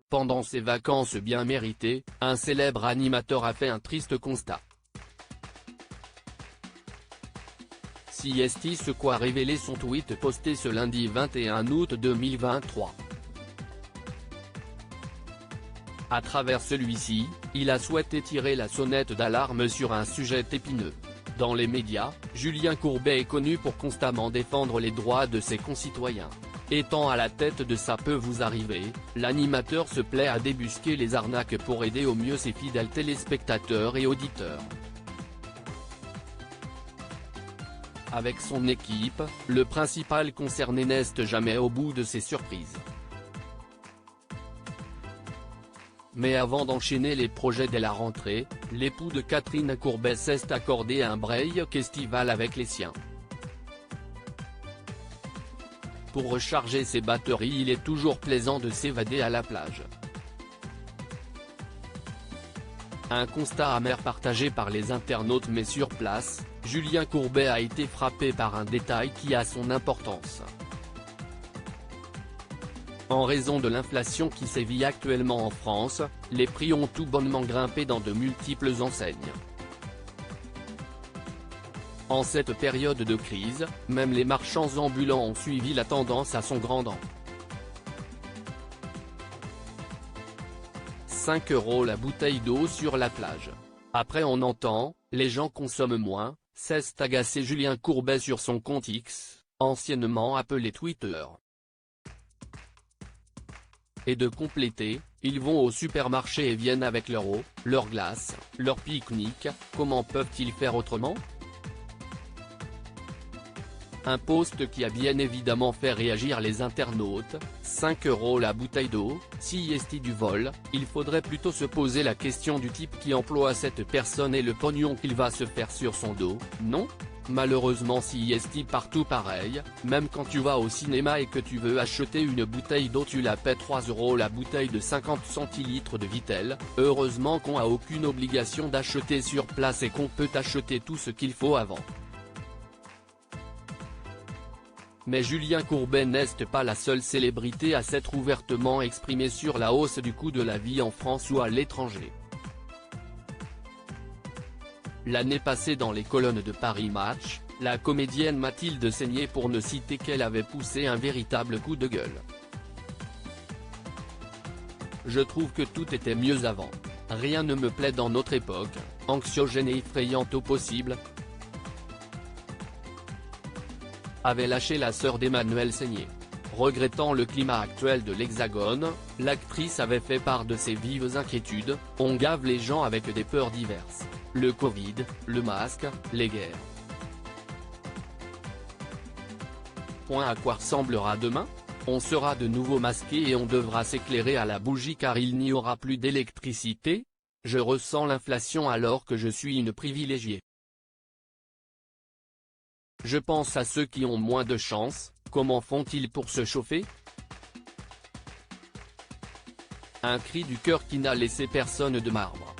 Pendant ses vacances bien méritées, un célèbre animateur a fait un triste constat. CST ce qu'a révélé son tweet posté ce lundi 21 août 2023. À travers celui-ci, il a souhaité tirer la sonnette d'alarme sur un sujet épineux. Dans les médias, Julien Courbet est connu pour constamment défendre les droits de ses concitoyens. Étant à la tête de Ça peut vous arriver, l'animateur se plaît à débusquer les arnaques pour aider au mieux ses fidèles téléspectateurs et auditeurs. Avec son équipe, le principal concerné n'est jamais au bout de ses surprises. Mais avant d'enchaîner les projets dès la rentrée, l'époux de Catherine Courbet s'est accordé un break estival avec les siens. Pour recharger ses batteries, il est toujours plaisant de s'évader à la plage. Un constat amer partagé par les internautes, mais sur place, Julien Courbet a été frappé par un détail qui a son importance. En raison de l'inflation qui sévit actuellement en France, les prix ont tout bonnement grimpé dans de multiples enseignes. En cette période de crise, même les marchands ambulants ont suivi la tendance à son grand dent. 5 € la bouteille d'eau sur la plage. Après on entend, les gens consomment moins, s'est agacé Julien Courbet sur son compte X, anciennement appelé Twitter. Et de compléter, ils vont au supermarché et viennent avec leur eau, leur glace, leur pique-nique, comment peuvent-ils faire autrement ? Un post qui a bien évidemment fait réagir les internautes. 5 € la bouteille d'eau, CST du vol, il faudrait plutôt se poser la question du type qui emploie cette personne et le pognon qu'il va se faire sur son dos, non ? Malheureusement CST partout pareil, même quand tu vas au cinéma et que tu veux acheter une bouteille d'eau tu la paies 3 € la bouteille de 50 centilitres de Vittel, heureusement qu'on a aucune obligation d'acheter sur place et qu'on peut acheter tout ce qu'il faut avant. Mais Julien Courbet n'est pas la seule célébrité à s'être ouvertement exprimée sur la hausse du coût de la vie en France ou à l'étranger. L'année passée dans les colonnes de Paris Match, la comédienne Mathilde Seigné, pour ne citer qu'elle, avait poussé un véritable coup de gueule. Je trouve que tout était mieux avant. Rien ne me plaît dans notre époque, anxiogène et effrayante au possible, avait lâché la sœur d'Emmanuel Seigné. Regrettant le climat actuel de l'Hexagone, l'actrice avait fait part de ses vives inquiétudes. On gave les gens avec des peurs diverses. Le Covid, le masque, les guerres. À quoi ressemblera demain ? On sera de nouveau masqué et on devra s'éclairer à la bougie car il n'y aura plus d'électricité ? Je ressens l'inflation alors que je suis une privilégiée. Je pense à ceux qui ont moins de chance, comment font-ils pour se chauffer ? Un cri du cœur qui n'a laissé personne de marbre.